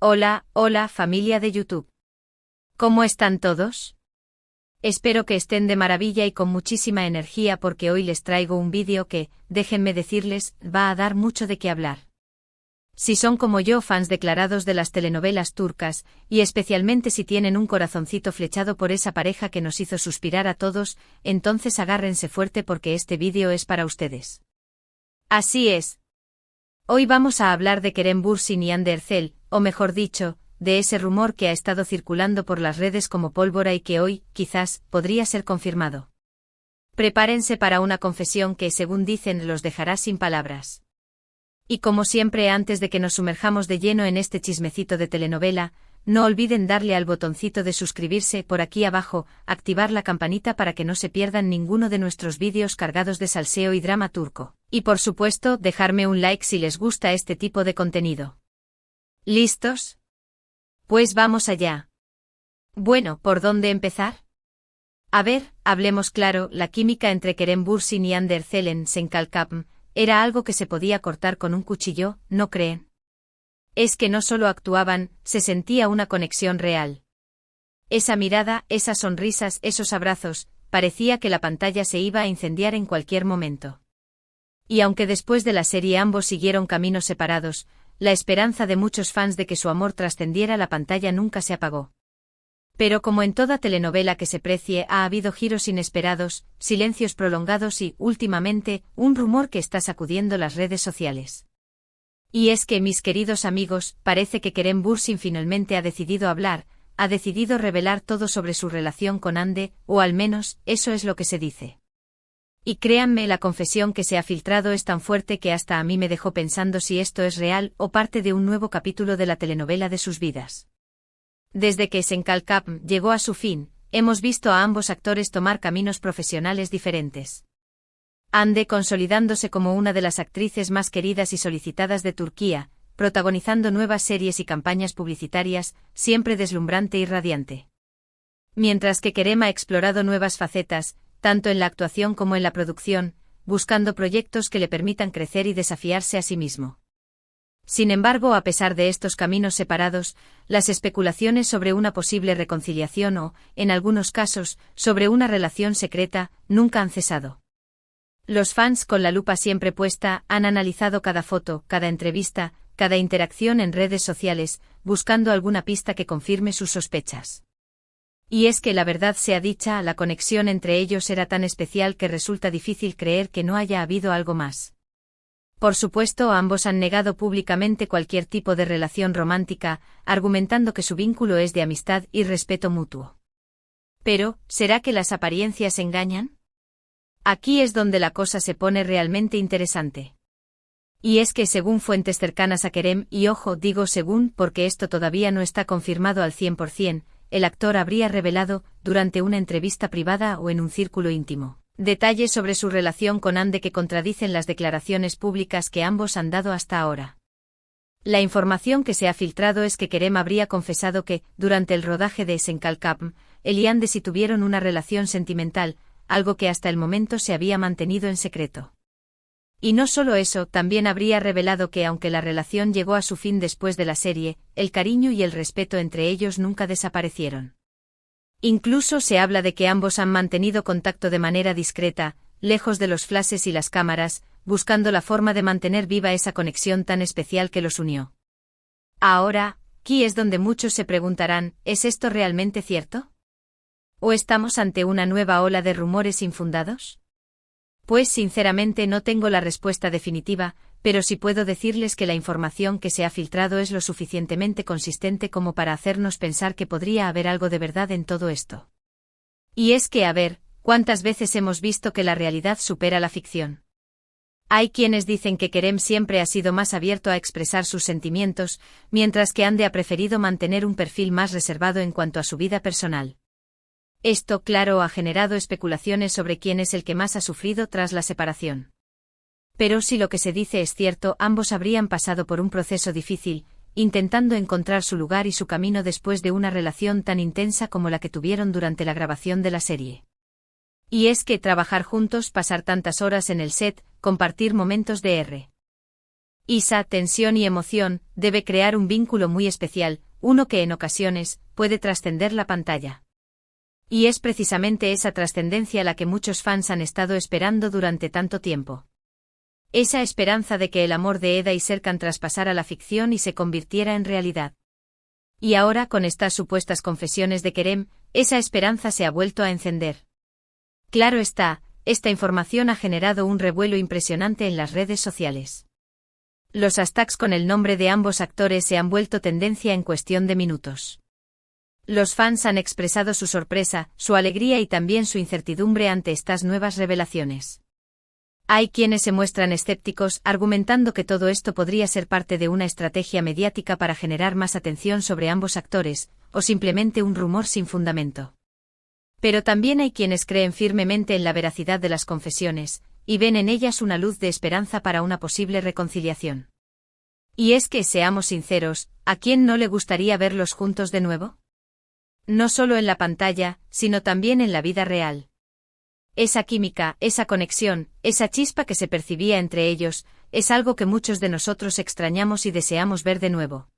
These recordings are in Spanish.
Hola, hola familia de YouTube. ¿Cómo están todos? Espero que estén de maravilla y con muchísima energía porque hoy les traigo un vídeo que, déjenme decirles, va a dar mucho de qué hablar. Si son como yo fans declarados de las telenovelas turcas, y especialmente si tienen un corazoncito flechado por esa pareja que nos hizo suspirar a todos, entonces agárrense fuerte porque este vídeo es para ustedes. Así es. Hoy vamos a hablar de Kerem Bürsin y Hande Erçel, o mejor dicho, de ese rumor que ha estado circulando por las redes como pólvora y que hoy, quizás, podría ser confirmado. Prepárense para una confesión que, según dicen, los dejará sin palabras. Y como siempre, antes de que nos sumerjamos de lleno en este chismecito de telenovela, no olviden darle al botoncito de suscribirse por aquí abajo, activar la campanita para que no se pierdan ninguno de nuestros vídeos cargados de salseo y drama turco. Y por supuesto, dejarme un like si les gusta este tipo de contenido. ¿Listos? Pues vamos allá. Bueno, ¿por dónde empezar? A ver, hablemos claro, la química entre Kerem Bürsin y Hande Erçel en Senkalkapm era algo que se podía cortar con un cuchillo, ¿no creen? Es que no solo actuaban, se sentía una conexión real. Esa mirada, esas sonrisas, esos abrazos, parecía que la pantalla se iba a incendiar en cualquier momento. Y aunque después de la serie ambos siguieron caminos separados, la esperanza de muchos fans de que su amor trascendiera la pantalla nunca se apagó. Pero como en toda telenovela que se precie, ha habido giros inesperados, silencios prolongados y, últimamente, un rumor que está sacudiendo las redes sociales. Y es que, mis queridos amigos, parece que Kerem Bürsin finalmente ha decidido hablar, ha decidido revelar todo sobre su relación con Hande, o al menos, eso es lo que se dice. Y créanme, la confesión que se ha filtrado es tan fuerte que hasta a mí me dejó pensando si esto es real o parte de un nuevo capítulo de la telenovela de sus vidas. Desde que Senkalkapm llegó a su fin, hemos visto a ambos actores tomar caminos profesionales diferentes. Hande consolidándose como una de las actrices más queridas y solicitadas de Turquía, protagonizando nuevas series y campañas publicitarias, siempre deslumbrante y radiante. Mientras que Kerem ha explorado nuevas facetas, tanto en la actuación como en la producción, buscando proyectos que le permitan crecer y desafiarse a sí mismo. Sin embargo, a pesar de estos caminos separados, las especulaciones sobre una posible reconciliación o, en algunos casos, sobre una relación secreta, nunca han cesado. Los fans, con la lupa siempre puesta, han analizado cada foto, cada entrevista, cada interacción en redes sociales, buscando alguna pista que confirme sus sospechas. Y es que la verdad sea dicha, la conexión entre ellos era tan especial que resulta difícil creer que no haya habido algo más. Por supuesto, ambos han negado públicamente cualquier tipo de relación romántica, argumentando que su vínculo es de amistad y respeto mutuo. Pero, ¿será que las apariencias engañan? Aquí es donde la cosa se pone realmente interesante. Y es que según fuentes cercanas a Kerem, y ojo, digo según porque esto todavía no está confirmado al 100%, el actor habría revelado, durante una entrevista privada o en un círculo íntimo, detalles sobre su relación con Hande que contradicen las declaraciones públicas que ambos han dado hasta ahora. La información que se ha filtrado es que Kerem habría confesado que, durante el rodaje de Senkalkapm, él y Hande sí tuvieron una relación sentimental, algo que hasta el momento se había mantenido en secreto. Y no solo eso, también habría revelado que aunque la relación llegó a su fin después de la serie, el cariño y el respeto entre ellos nunca desaparecieron. Incluso se habla de que ambos han mantenido contacto de manera discreta, lejos de los flashes y las cámaras, buscando la forma de mantener viva esa conexión tan especial que los unió. Ahora, aquí es donde muchos se preguntarán, ¿es esto realmente cierto? ¿O estamos ante una nueva ola de rumores infundados? Pues sinceramente no tengo la respuesta definitiva, pero sí puedo decirles que la información que se ha filtrado es lo suficientemente consistente como para hacernos pensar que podría haber algo de verdad en todo esto. Y es que, a ver, ¿cuántas veces hemos visto que la realidad supera la ficción? Hay quienes dicen que Kerem siempre ha sido más abierto a expresar sus sentimientos, mientras que Hande ha preferido mantener un perfil más reservado en cuanto a su vida personal. Esto, claro, ha generado especulaciones sobre quién es el que más ha sufrido tras la separación. Pero si lo que se dice es cierto, ambos habrían pasado por un proceso difícil, intentando encontrar su lugar y su camino después de una relación tan intensa como la que tuvieron durante la grabación de la serie. Y es que trabajar juntos, pasar tantas horas en el set, compartir momentos de Esa tensión y emoción debe crear un vínculo muy especial, uno que en ocasiones puede trascender la pantalla. Y es precisamente esa trascendencia la que muchos fans han estado esperando durante tanto tiempo. Esa esperanza de que el amor de Eda y Serkan traspasara la ficción y se convirtiera en realidad. Y ahora, con estas supuestas confesiones de Kerem, esa esperanza se ha vuelto a encender. Claro está, esta información ha generado un revuelo impresionante en las redes sociales. Los hashtags con el nombre de ambos actores se han vuelto tendencia en cuestión de minutos. Los fans han expresado su sorpresa, su alegría y también su incertidumbre ante estas nuevas revelaciones. Hay quienes se muestran escépticos, argumentando que todo esto podría ser parte de una estrategia mediática para generar más atención sobre ambos actores, o simplemente un rumor sin fundamento. Pero también hay quienes creen firmemente en la veracidad de las confesiones, y ven en ellas una luz de esperanza para una posible reconciliación. Y es que, seamos sinceros, ¿a quién no le gustaría verlos juntos de nuevo? No solo en la pantalla, sino también en la vida real. Esa química, esa conexión, esa chispa que se percibía entre ellos, es algo que muchos de nosotros extrañamos y deseamos ver de nuevo.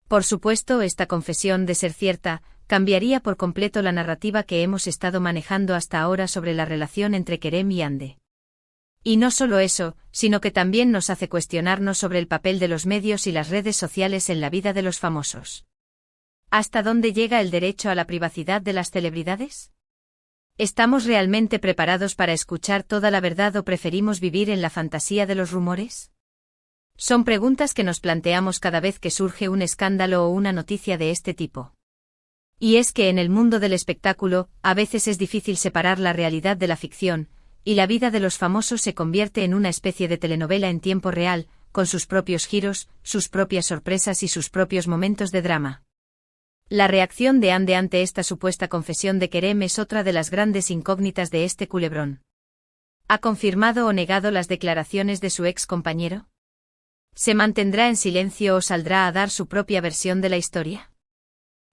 Por supuesto, esta confesión, de ser cierta, cambiaría por completo la narrativa que hemos estado manejando hasta ahora sobre la relación entre Kerem y Hande. Y no solo eso, sino que también nos hace cuestionarnos sobre el papel de los medios y las redes sociales en la vida de los famosos. ¿Hasta dónde llega el derecho a la privacidad de las celebridades? ¿Estamos realmente preparados para escuchar toda la verdad o preferimos vivir en la fantasía de los rumores? Son preguntas que nos planteamos cada vez que surge un escándalo o una noticia de este tipo. Y es que en el mundo del espectáculo, a veces es difícil separar la realidad de la ficción, y la vida de los famosos se convierte en una especie de telenovela en tiempo real, con sus propios giros, sus propias sorpresas y sus propios momentos de drama. La reacción de Hande ante esta supuesta confesión de Kerem es otra de las grandes incógnitas de este culebrón. ¿Ha confirmado o negado las declaraciones de su ex compañero? ¿Se mantendrá en silencio o saldrá a dar su propia versión de la historia?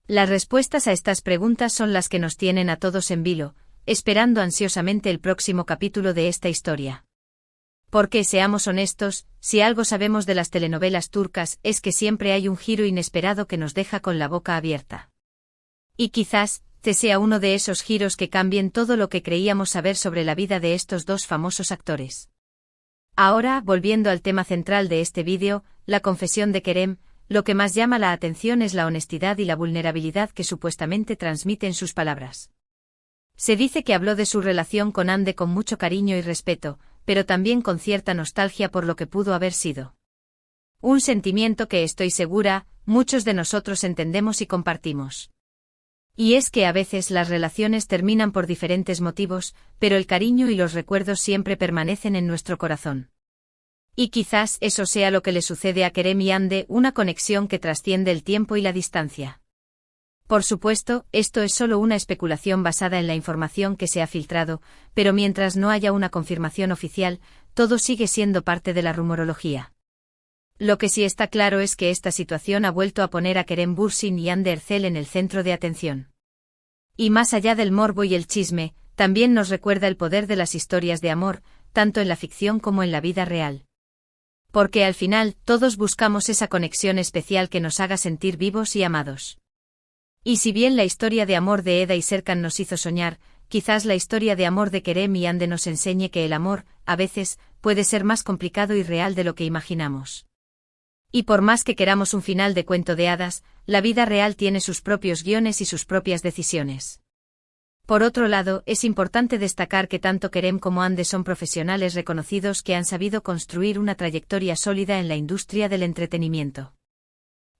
Las respuestas a estas preguntas son las que nos tienen a todos en vilo, esperando ansiosamente el próximo capítulo de esta historia. Porque, seamos honestos, si algo sabemos de las telenovelas turcas es que siempre hay un giro inesperado que nos deja con la boca abierta. Y quizás, este sea uno de esos giros que cambien todo lo que creíamos saber sobre la vida de estos dos famosos actores. Ahora, volviendo al tema central de este vídeo, la confesión de Kerem, lo que más llama la atención es la honestidad y la vulnerabilidad que supuestamente transmiten sus palabras. Se dice que habló de su relación con Hande con mucho cariño y respeto, pero también con cierta nostalgia por lo que pudo haber sido. Un sentimiento que estoy segura, muchos de nosotros entendemos y compartimos. Y es que a veces las relaciones terminan por diferentes motivos, pero el cariño y los recuerdos siempre permanecen en nuestro corazón. Y quizás eso sea lo que le sucede a Kerem y Hande, una conexión que trasciende el tiempo y la distancia. Por supuesto, esto es solo una especulación basada en la información que se ha filtrado, pero mientras no haya una confirmación oficial, todo sigue siendo parte de la rumorología. Lo que sí está claro es que esta situación ha vuelto a poner a Kerem Bürsin y Hande Erçel en el centro de atención. Y más allá del morbo y el chisme, también nos recuerda el poder de las historias de amor, tanto en la ficción como en la vida real. Porque al final, todos buscamos esa conexión especial que nos haga sentir vivos y amados. Y si bien la historia de amor de Eda y Serkan nos hizo soñar, quizás la historia de amor de Kerem y Hande nos enseñe que el amor, a veces, puede ser más complicado y real de lo que imaginamos. Y por más que queramos un final de cuento de hadas, la vida real tiene sus propios guiones y sus propias decisiones. Por otro lado, es importante destacar que tanto Kerem como Hande son profesionales reconocidos que han sabido construir una trayectoria sólida en la industria del entretenimiento.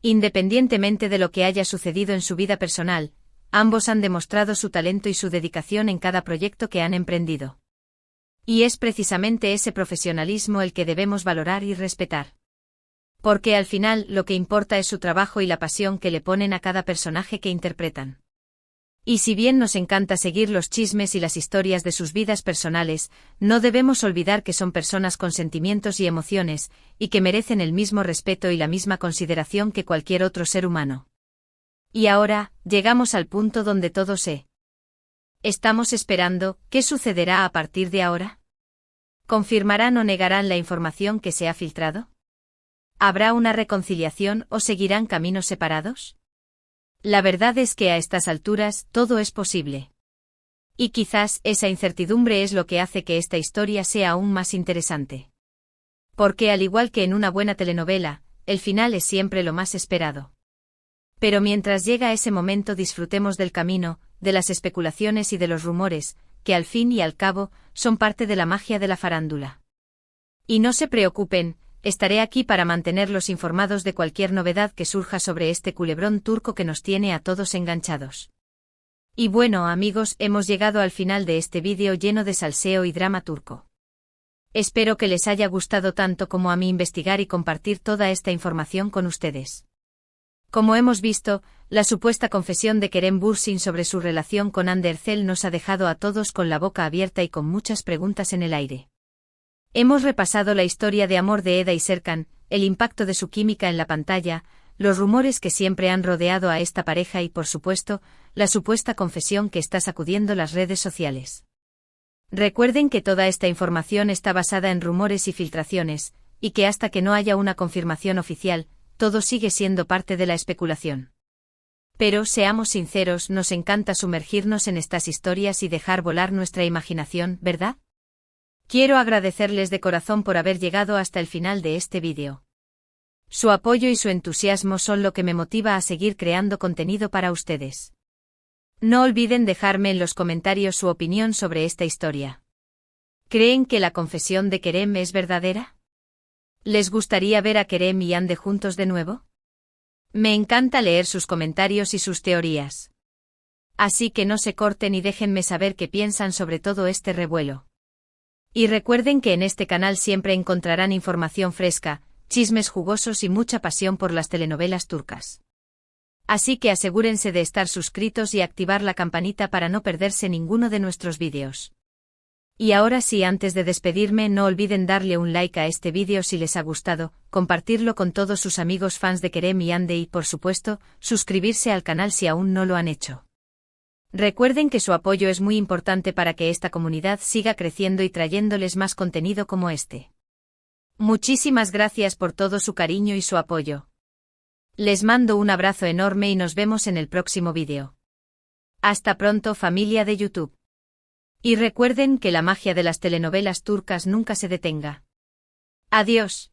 Independientemente de lo que haya sucedido en su vida personal, ambos han demostrado su talento y su dedicación en cada proyecto que han emprendido. Y es precisamente ese profesionalismo el que debemos valorar y respetar. Porque al final lo que importa es su trabajo y la pasión que le ponen a cada personaje que interpretan. Y si bien nos encanta seguir los chismes y las historias de sus vidas personales, no debemos olvidar que son personas con sentimientos y emociones, y que merecen el mismo respeto y la misma consideración que cualquier otro ser humano. Y ahora, llegamos al punto donde todo se. Estamos esperando, ¿qué sucederá a partir de ahora? ¿Confirmarán o negarán la información que se ha filtrado? ¿Habrá una reconciliación o seguirán caminos separados? La verdad es que a estas alturas todo es posible. Y quizás esa incertidumbre es lo que hace que esta historia sea aún más interesante. Porque al igual que en una buena telenovela, el final es siempre lo más esperado. Pero mientras llega ese momento disfrutemos del camino, de las especulaciones y de los rumores, que al fin y al cabo, son parte de la magia de la farándula. Y no se preocupen, estaré aquí para mantenerlos informados de cualquier novedad que surja sobre este culebrón turco que nos tiene a todos enganchados. Y bueno amigos, hemos llegado al final de este vídeo lleno de salseo y drama turco. Espero que les haya gustado tanto como a mí investigar y compartir toda esta información con ustedes. Como hemos visto, la supuesta confesión de Kerem Bürsin sobre su relación con Hande Erçel nos ha dejado a todos con la boca abierta y con muchas preguntas en el aire. Hemos repasado la historia de amor de Eda y Serkan, el impacto de su química en la pantalla, los rumores que siempre han rodeado a esta pareja y, por supuesto, la supuesta confesión que está sacudiendo las redes sociales. Recuerden que toda esta información está basada en rumores y filtraciones, y que hasta que no haya una confirmación oficial, todo sigue siendo parte de la especulación. Pero, seamos sinceros, nos encanta sumergirnos en estas historias y dejar volar nuestra imaginación, ¿verdad? Quiero agradecerles de corazón por haber llegado hasta el final de este vídeo. Su apoyo y su entusiasmo son lo que me motiva a seguir creando contenido para ustedes. No olviden dejarme en los comentarios su opinión sobre esta historia. ¿Creen que la confesión de Kerem es verdadera? ¿Les gustaría ver a Kerem y Hande juntos de nuevo? Me encanta leer sus comentarios y sus teorías. Así que no se corten y déjenme saber qué piensan sobre todo este revuelo. Y recuerden que en este canal siempre encontrarán información fresca, chismes jugosos y mucha pasión por las telenovelas turcas. Así que asegúrense de estar suscritos y activar la campanita para no perderse ninguno de nuestros vídeos. Y ahora sí, antes de despedirme, no olviden darle un like a este vídeo si les ha gustado, compartirlo con todos sus amigos fans de Kerem y Hande y, por supuesto, suscribirse al canal si aún no lo han hecho. Recuerden que su apoyo es muy importante para que esta comunidad siga creciendo y trayéndoles más contenido como este. Muchísimas gracias por todo su cariño y su apoyo. Les mando un abrazo enorme y nos vemos en el próximo vídeo. Hasta pronto, familia de YouTube. Y recuerden que la magia de las telenovelas turcas nunca se detenga. Adiós.